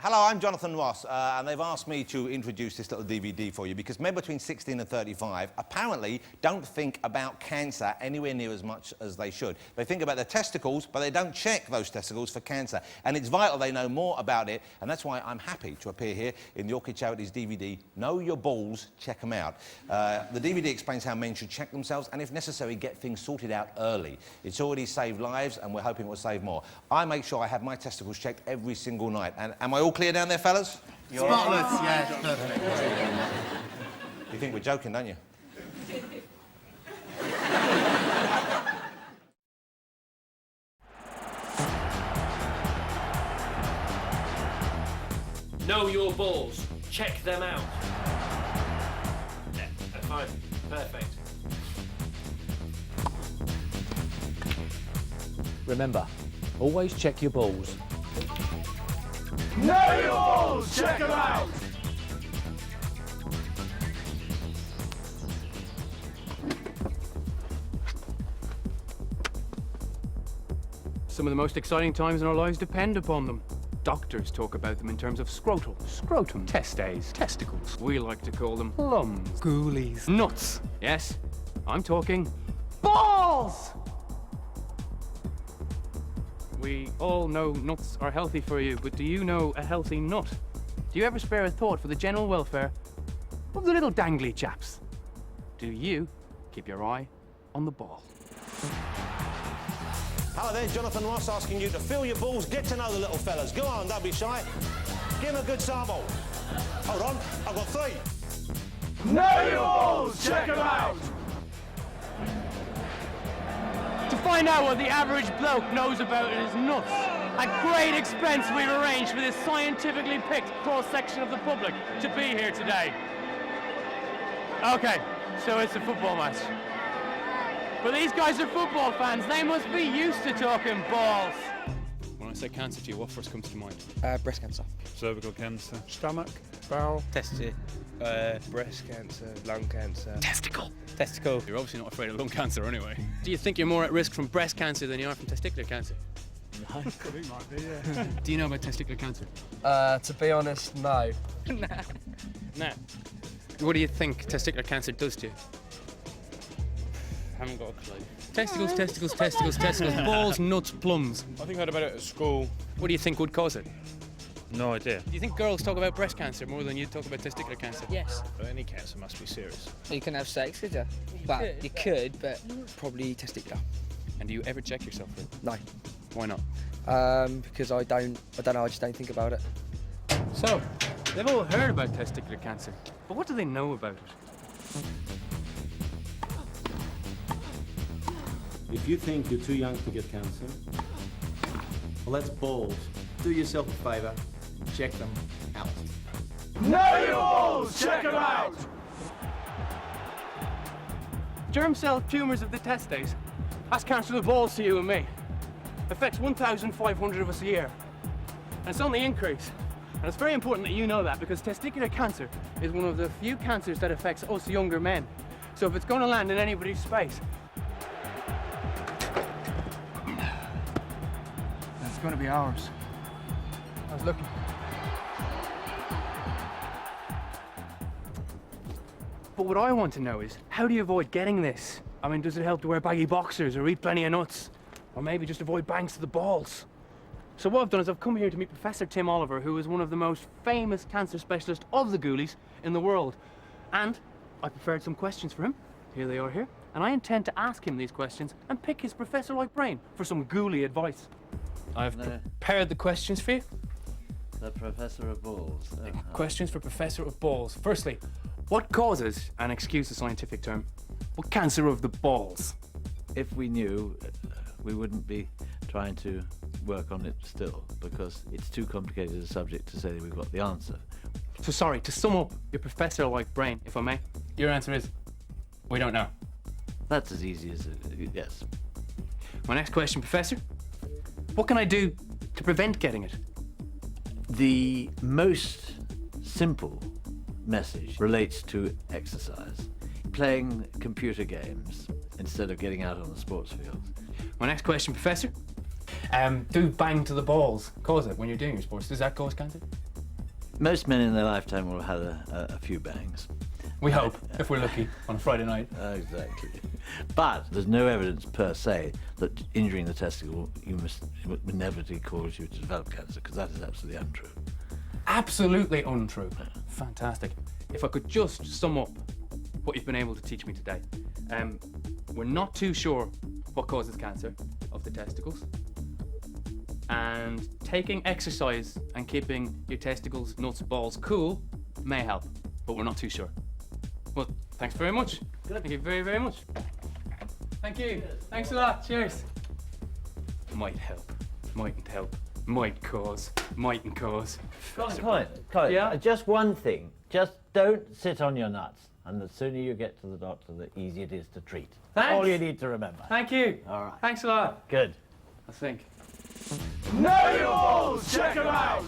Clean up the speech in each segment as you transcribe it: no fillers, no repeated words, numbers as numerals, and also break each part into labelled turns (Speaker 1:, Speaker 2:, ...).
Speaker 1: Hello, I'm Jonathan Ross, and they've asked me to introduce this little DVD for you because men between 16 and 35 apparently don't think about cancer anywhere near as much as they should. They think about their testicles, but they don't check those testicles for cancer. And it's vital they know more about it, and that's why I'm happy to appear here in the Orchid Charities DVD, Know Your Balls, Check 'Em Out. The DVD explains how men should check themselves and, if necessary, get things sorted out early. It's already saved lives, and we're hoping it will save more. I make sure I have my testicles checked every single night. And am I all clear down there, fellas?
Speaker 2: Spotless, yeah, perfect.
Speaker 1: You think we're joking, don't you?
Speaker 3: Know your balls. Check them out. Yeah, fine. Perfect.
Speaker 4: Remember, always check your balls.
Speaker 5: Know your balls! Check them out!
Speaker 6: Some of the most exciting times in our lives depend upon them. Doctors talk about them in terms of scrotum, testes, testicles. We like to call them plums, ghoulies, nuts. Yes, I'm talking balls! We all know nuts are healthy for you, but do you know a healthy nut? Do you ever spare a thought for the general welfare of the little dangly chaps? Do you keep your eye on the ball?
Speaker 1: Hello there, Jonathan Ross asking you to feel your balls, get to know the little fellas. Go on, don't be shy. Give them a good sample. Hold on, I've got 3.
Speaker 5: Know your balls! Check them out!
Speaker 6: To find out what the average bloke knows about his nuts, at great expense we've arranged for this scientifically picked cross-section of the public to be here today. Okay, so it's a football match. But these guys are football fans, they must be used to talking balls. When I say cancer to you, what first comes to mind?
Speaker 7: Breast cancer.
Speaker 8: Cervical cancer.
Speaker 7: Stomach. Bowel.
Speaker 9: Testicle. Breast cancer. Lung cancer.
Speaker 6: Testicle.
Speaker 9: Testicle.
Speaker 6: You're obviously not afraid of lung cancer anyway. Do you think you're more at risk from breast cancer than you are from testicular cancer?
Speaker 8: I think it might be, yeah.
Speaker 6: Do you know about testicular cancer?
Speaker 7: To be honest, no.
Speaker 6: Nah. What do you think testicular cancer does to you?
Speaker 9: Haven't got a clue.
Speaker 6: Testicles, testicles, testicles, testicles, balls, nuts, plums.
Speaker 9: I think I heard about it at school.
Speaker 6: What do you think would cause it?
Speaker 8: No idea.
Speaker 6: Do you think girls talk about breast cancer more than you talk about testicular cancer?
Speaker 7: Yes.
Speaker 8: But any cancer must be serious.
Speaker 7: You can have sex, could you? Well, you could, but probably testicular.
Speaker 6: And do you ever check yourself for it?
Speaker 7: No.
Speaker 6: Why not?
Speaker 7: Because I don't know, I just don't think about it.
Speaker 6: So, they've all heard about testicular cancer, but what do they know about it?
Speaker 10: If you think you're too young to get cancer, well, that's balls. Do yourself a favour, check them out.
Speaker 5: Know your balls! Check them out!
Speaker 6: Germ cell tumours of the testes. That's cancer of the balls to you and me. Affects 1,500 of us a year. And it's on the increase. And it's very important that you know that because testicular cancer is one of the few cancers that affects us younger men. So if it's going to land in anybody's space, it's going to be ours. I was looking. But what I want to know is, how do you avoid getting this? I mean, does it help to wear baggy boxers or eat plenty of nuts? Or maybe just avoid bangs to the balls? So what I've done is I've come here to meet Professor Tim Oliver, who is one of the most famous cancer specialists of the ghoulies in the world. And I prepared some questions for him. Here they are here. And I intend to ask him these questions and pick his professor-like brain for some ghoulie advice. I've prepared the questions for you.
Speaker 11: The Professor of Balls.
Speaker 6: Questions for Professor of Balls. Firstly, what causes, and excuse the scientific term, what cancer of the balls?
Speaker 11: If we knew, we wouldn't be trying to work on it still, because it's too complicated a subject to say that we've got the answer.
Speaker 6: So sorry, to sum up your professor-like brain, if I may, your answer is, we don't know.
Speaker 11: That's as easy as yes.
Speaker 6: My next question, Professor. What can I do to prevent getting it?
Speaker 11: The most simple message relates to exercise. Playing computer games instead of getting out on the sports field.
Speaker 6: My next question, Professor. Do bang to the balls cause it when you're doing your sports? Does that cause cancer?
Speaker 11: Most men in their lifetime will have had a few bangs.
Speaker 6: We hope, if we're lucky, on a Friday night.
Speaker 11: Exactly. But there's no evidence per se that injuring the testicle will inevitably cause you to develop cancer, because that is absolutely untrue.
Speaker 6: Absolutely untrue. Fantastic. If I could just sum up what you've been able to teach me today. We're not too sure what causes cancer of the testicles. And taking exercise and keeping your testicles, nuts, balls cool may help, but we're not too sure. Well, thanks very much. Thank you very, very much. Thank you. Thanks a lot. Cheers. Might help. Mightn't help. Might cause. Mightn't cause.
Speaker 11: Colin,
Speaker 6: Yeah?
Speaker 11: just one thing. Just don't sit on your nuts. And the sooner you get to the doctor, the easier it is to treat.
Speaker 6: Thanks.
Speaker 11: All you need to remember.
Speaker 6: Thank you.
Speaker 11: All right.
Speaker 6: Thanks a lot.
Speaker 11: Good.
Speaker 6: I think.
Speaker 5: Know your balls! Check them out!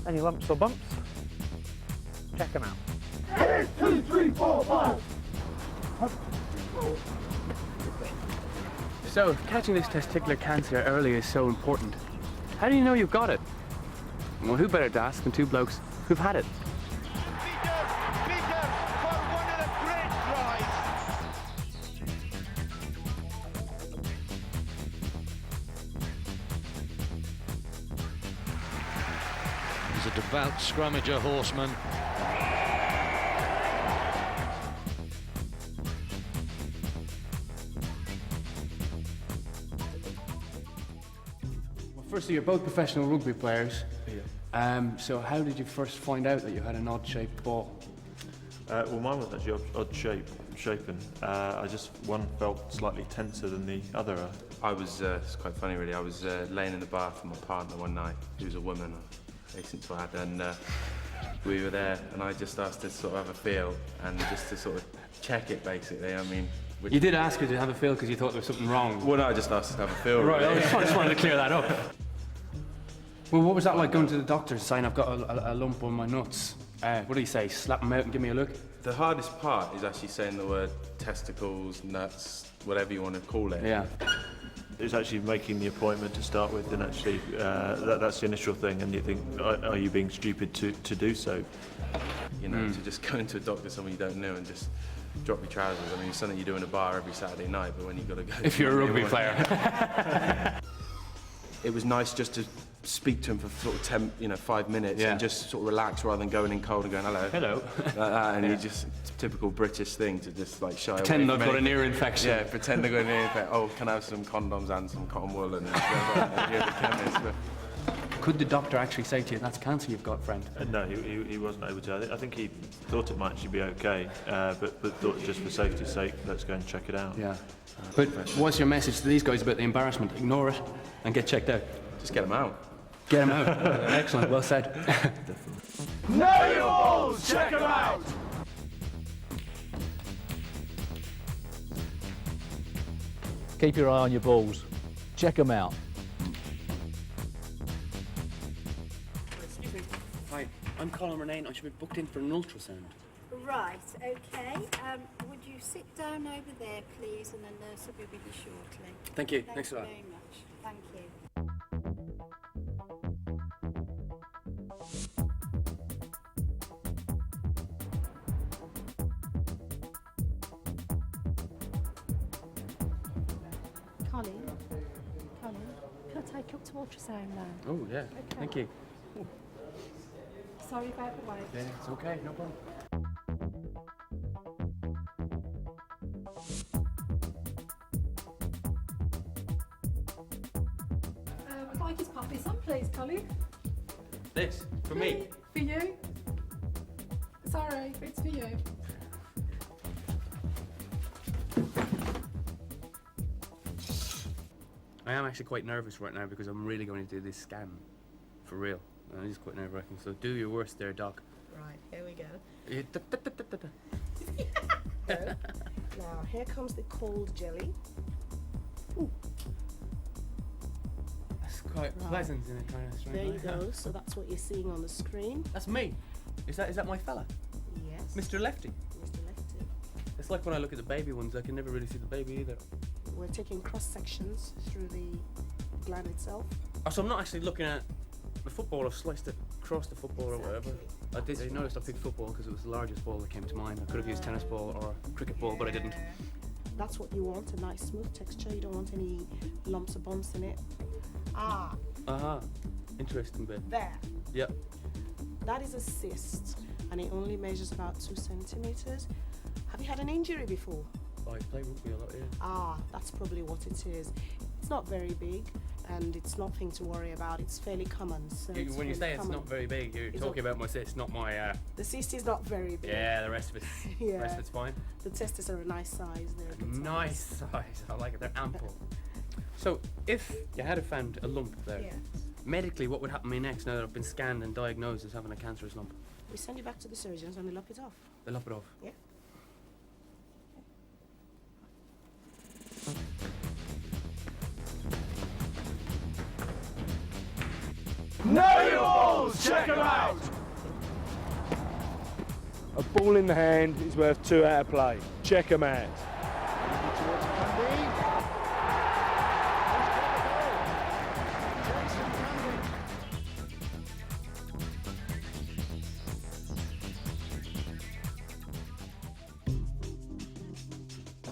Speaker 4: Any lumps or bumps? Check them out.
Speaker 5: 1, 2, 3, 4, 5.
Speaker 6: So, catching this testicular cancer early is so important. How do you know you've got it? Well, who better to ask than two blokes who've had it?
Speaker 12: He's a devout scrummager horseman.
Speaker 6: Well, firstly, you're both professional rugby players. So how did you first find out that you had an odd-shaped ball?
Speaker 8: Well, mine wasn't actually shapen. One felt slightly tenser than the other.
Speaker 9: I was, it's quite funny really, I was laying in the bath with my partner one night, who was a woman, I hasten to add, and we were there, and I just asked her to sort of have a feel, and just to sort of check it basically, I mean.
Speaker 6: You did ask her to have a feel because you thought there was something wrong.
Speaker 9: Well, no, I just asked her to have a feel.
Speaker 6: Right,
Speaker 9: really.
Speaker 6: I just wanted to clear that up. Well, what was that like going to the doctor saying I've got a lump on my nuts? What do you say, slap them out and give me a look?
Speaker 9: The hardest part is actually saying the word testicles, nuts, whatever you want to call it.
Speaker 6: Yeah.
Speaker 8: It's actually making the appointment to start with, and actually that's the initial thing, and you think, are you being stupid to do so?
Speaker 9: You know, to just go into a doctor, someone you don't know, and just drop your trousers. I mean, it's something you do in a bar every Saturday night, but when you've got to go...
Speaker 6: If you're a rugby player.
Speaker 9: It was nice just to speak to him for sort of 5 minutes and just sort of relax rather than going in cold and going, hello.
Speaker 6: Hello.
Speaker 9: Like that, and you just, typical British thing to just like shy
Speaker 6: Pretend
Speaker 9: away
Speaker 6: I've
Speaker 9: from
Speaker 6: got an
Speaker 9: anything.
Speaker 6: ear infection.
Speaker 9: Yeah, pretend I've got an ear infection. Oh, can I have some condoms and some cotton wool? And you're the chemist. But
Speaker 6: Could the doctor actually say to you, that's cancer you've got, friend?
Speaker 8: No, he wasn't able to. I think he thought it might actually be okay, but thought just for safety's sake, let's go and check it out.
Speaker 6: Yeah. But what's your message to these guys about the embarrassment? Ignore it and get checked out.
Speaker 9: just get them out.
Speaker 6: Get them out. Excellent, well said.
Speaker 5: Know your balls! Check them out!
Speaker 4: Keep your eye on your balls. Check them out.
Speaker 6: Excuse me. Hi, I'm Colin Renane. I should be booked in for an ultrasound.
Speaker 13: Right, okay. Would you sit down over there, please, and the nurse will be with you shortly.
Speaker 6: Thank you.
Speaker 13: Thanks
Speaker 6: Thanks a lot.
Speaker 13: very much. Thank you. Colin, can I take you up to ultrasound now?
Speaker 6: Oh, yeah.
Speaker 13: Okay.
Speaker 6: Thank you.
Speaker 13: Sorry about the wait.
Speaker 6: Yeah, it's okay, no problem.
Speaker 13: I'd like his puppy some, please, Colin.
Speaker 6: This, for me.
Speaker 13: For you. Sorry, it's for you.
Speaker 6: I am actually quite nervous right now because I'm really going to do this scan. For real. And it is quite nerve-wracking, so do your worst there, Doc.
Speaker 14: Right, here we go.
Speaker 6: Yeah,
Speaker 14: Go. Now, here comes the cold jelly. Ooh.
Speaker 6: That's quite pleasant in a kind of strange
Speaker 14: There you
Speaker 6: way.
Speaker 14: go. So that's what you're seeing on the screen.
Speaker 6: That's me. Is that my fella?
Speaker 14: Yes.
Speaker 6: Mr. Lefty.
Speaker 14: Mr. Lefty.
Speaker 6: It's like when I look at the baby ones, I can never really see the baby either.
Speaker 14: We're taking cross sections through the gland itself.
Speaker 6: Oh, so I'm not actually looking at the football. I've sliced it across the football or whatever. I noticed I picked football because it was the largest ball that came to mind. I could have used tennis ball or a cricket ball, but I didn't.
Speaker 14: That's what you want, a nice smooth texture. You don't want any lumps or bumps in it. Ah.
Speaker 6: Interesting bit.
Speaker 14: There.
Speaker 6: Yep.
Speaker 14: That is a cyst, and it only measures about 2 centimeters. Have you had an injury before?
Speaker 6: I play rugby a lot, yeah.
Speaker 14: Ah, that's probably what it is. It's not very big, and it's nothing to worry about. It's fairly common. So
Speaker 6: When you say it's not very big, you're talking about my cyst, not my...
Speaker 14: The cyst is not very big.
Speaker 6: Yeah, the rest of it's,
Speaker 14: Yeah.
Speaker 6: the rest of it's fine.
Speaker 14: The testes are a nice size. They're a good size.
Speaker 6: Nice size. I like it. They're ample. So, if you had found a lump there,
Speaker 14: Yes.
Speaker 6: medically, what would happen to me next now that I've been scanned and diagnosed as having a cancerous lump?
Speaker 14: We send you back to the surgeons and they lop it off.
Speaker 6: They lop it off?
Speaker 14: Yeah.
Speaker 5: Know your balls! Check them out!
Speaker 15: A ball in the hand is worth 2 out of play. Check them out.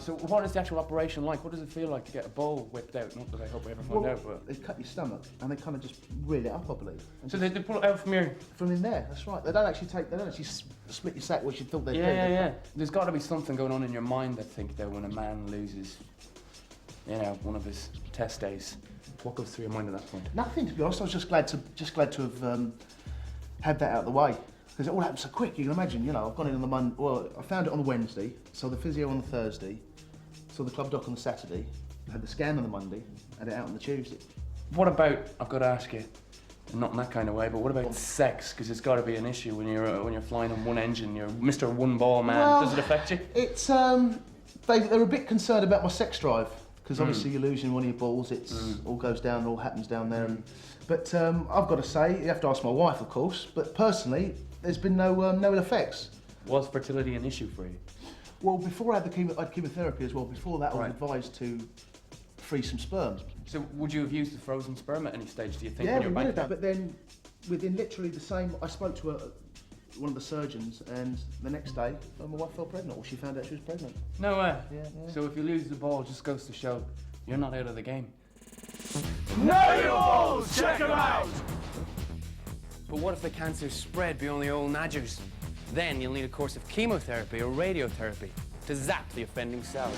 Speaker 6: So what is the actual operation like? What does it feel like to get a ball whipped out? Not that I hope I ever find out, but...
Speaker 2: They cut your stomach and they kind of just reel it up, I believe.
Speaker 6: So they pull it out from your...
Speaker 2: From in there, that's right. They don't actually split your sack, which you thought they'd do.
Speaker 6: Yeah. There's got to be something going on in your mind, I think, though, when a man loses, one of his test days. What goes through your mind at that point?
Speaker 2: Nothing, to be honest. I was just glad to have had that out of the way. Because it all happened so quick, you can imagine, I've gone in on the Monday, well, I found it on the Wednesday, saw the physio on the Thursday, saw the club doc on the Saturday, had the scan on the Monday, had it out on the Tuesday.
Speaker 6: What about, I've got to ask you, not in that kind of way, but what about sex? Because it's got to be an issue when you're flying on one engine, you're Mr. One Ball Man.
Speaker 2: Well,
Speaker 6: does it affect you?
Speaker 2: It's, they're a bit concerned about my sex drive, because obviously you're losing one of your balls, it's all goes down, all happens down there. But I've got to say, you have to ask my wife, of course, but personally, there's been no ill effects.
Speaker 6: Was fertility an issue for you?
Speaker 2: Well, before I had chemotherapy as well, before that I was advised to freeze some sperm.
Speaker 6: So would you have used the frozen sperm at any stage, do you think?
Speaker 2: Yeah,
Speaker 6: when
Speaker 2: we
Speaker 6: you're
Speaker 2: did that, but then within literally the same, I spoke to one of the surgeons and the next day my wife fell pregnant, or she found out she was pregnant.
Speaker 6: No way?
Speaker 2: Yeah.
Speaker 6: So if you lose the ball, it just goes to show you're not out of the game.
Speaker 5: Know your balls! Check them out!
Speaker 6: But what if the cancer spread beyond the old nodgers? Then you'll need a course of chemotherapy or radiotherapy to zap the offending cells.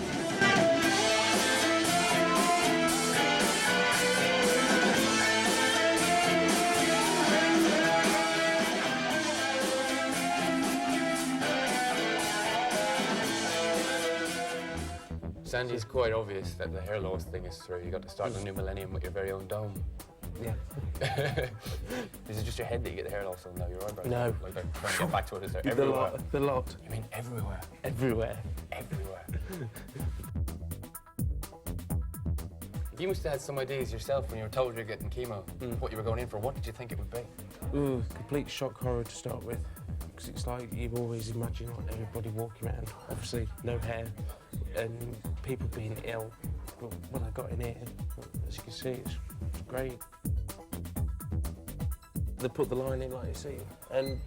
Speaker 6: Sandy, it's quite obvious that the hair loss thing is through. You got to start the new millennium with your very own dome.
Speaker 4: Yeah.
Speaker 6: Is it just your head that you get the hair loss on now? Your eyebrows?
Speaker 4: No.
Speaker 6: Like they're trying to get back to it, is there? Everywhere.
Speaker 4: The lot.
Speaker 6: I mean everywhere.
Speaker 4: Everywhere.
Speaker 6: Everywhere. You must have had some ideas yourself when you were told you were getting chemo, what you were going in for. What did you think it would be?
Speaker 16: Complete shock horror to start with. Because it's like you always imagine like everybody walking around, obviously no hair, and people being ill. But when I got in here, as you can see, it's great. They put the line in like you see, and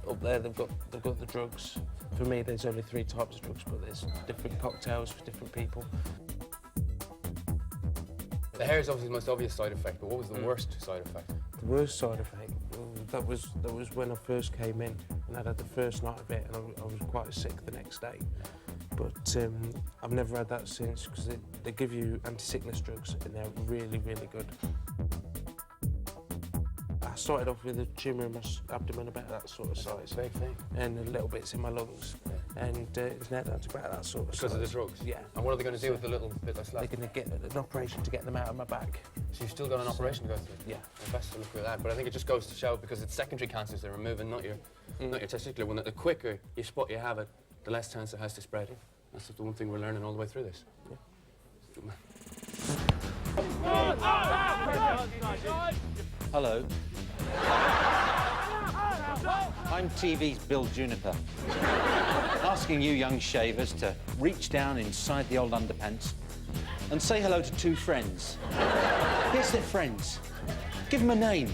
Speaker 16: up there they've got the drugs. For me, there's only 3 types of drugs, but there's different cocktails for different people.
Speaker 6: The hair is obviously the most obvious side effect, but what was the worst side effect?
Speaker 16: The worst side effect, that was when I first came in, and I had the first night of it, and I was quite sick the next day. But I've never had that since, because they give you anti-sickness drugs, and they're really, really good. I started off with a tumour in my abdomen about that sort of size.
Speaker 6: Big thing.
Speaker 16: And little bits in my lungs. And it's now down to about that sort of size.
Speaker 6: Because of the drugs?
Speaker 16: Yeah.
Speaker 6: And what are they going to do with the little bit that's left?
Speaker 16: They're going to get an operation to get them out of my back.
Speaker 6: So you've still got an operation to go through?
Speaker 16: Yeah.
Speaker 6: Well, best to look at that. But I think it just goes to show, because it's secondary cancers they're removing, not your testicular one, that the quicker you spot you have it, the less chance it has to spread. That's the one thing we're learning all the way through this.
Speaker 16: Yeah.
Speaker 6: Good man.
Speaker 17: Hello. I'm TV's Bill Juniper. Asking you young shavers to reach down inside the old underpants and say hello to 2 friends. Guess they're friends. Give them a name.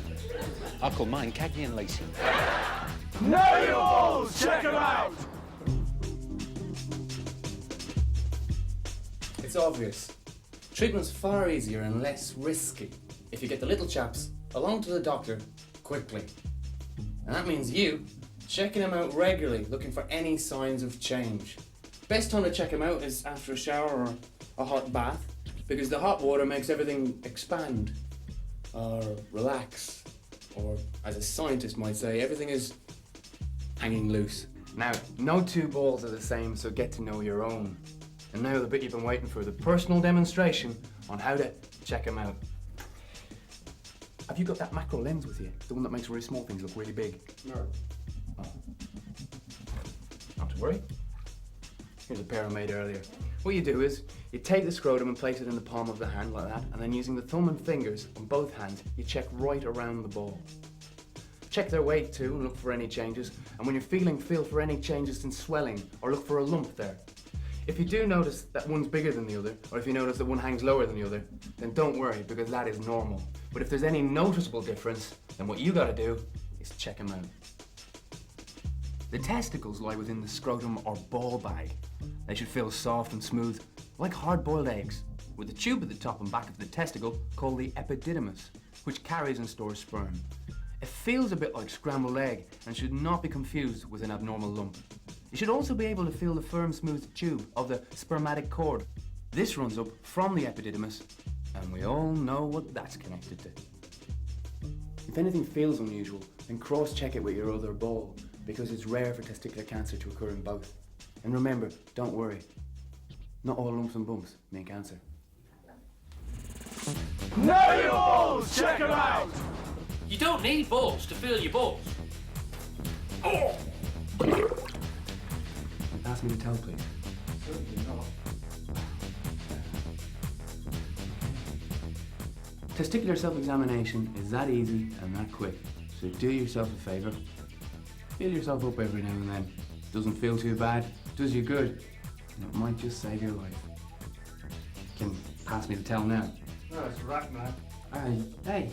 Speaker 17: I'll call mine Cagney and Lacey.
Speaker 5: Know your balls! Check them out!
Speaker 18: It's obvious. Treatment's far easier and less risky if you get the little chaps along to the doctor quickly. And that means you checking them out regularly, looking for any signs of change. Best time to check them out is after a shower or a hot bath, because the hot water makes everything expand or relax, or as a scientist might say, everything is hanging loose.
Speaker 19: Now, no two balls are the same, so get to know your own. And now the bit you've been waiting for, the personal demonstration on how to check them out. Have you got that macro lens with you? The one that makes really small things look really big?
Speaker 18: No.
Speaker 19: Oh. Not to worry. Here's a pair I made earlier. What you do is, you take the scrotum and place it in the palm of the hand like that, and then using the thumb and fingers on both hands, you check right around the ball. Check their weight too and look for any changes, and when you're feel for any changes in swelling, or look for a lump there. If you do notice that one's bigger than the other, or if you notice that one hangs lower than the other, then don't worry, because that is normal. But if there's any noticeable difference, then what you gotta do is check them out. The testicles lie within the scrotum or ball bag. They should feel soft and smooth, like hard-boiled eggs, with a tube at the top and back of the testicle called the epididymis, which carries and stores sperm. It feels a bit like scrambled egg and should not be confused with an abnormal lump. You should also be able to feel the firm, smooth tube of the spermatic cord. This runs up from the epididymis, and we all know what that's connected to. If anything feels unusual, then cross-check it with your other ball, because it's rare for testicular cancer to occur in both. And remember, don't worry, not all lumps and bumps mean cancer.
Speaker 5: Know your balls! Check them out!
Speaker 3: You don't need balls to feel your balls.
Speaker 19: Oh. Ask me to tell, please.
Speaker 2: Certainly not.
Speaker 19: Testicular self-examination is that easy and that quick. So do yourself a favour. Feel yourself up every now and then. Doesn't feel too bad, does you good, and it might just save your life. You can pass me the towel now.
Speaker 2: No, it's a rack, man.
Speaker 19: Hey.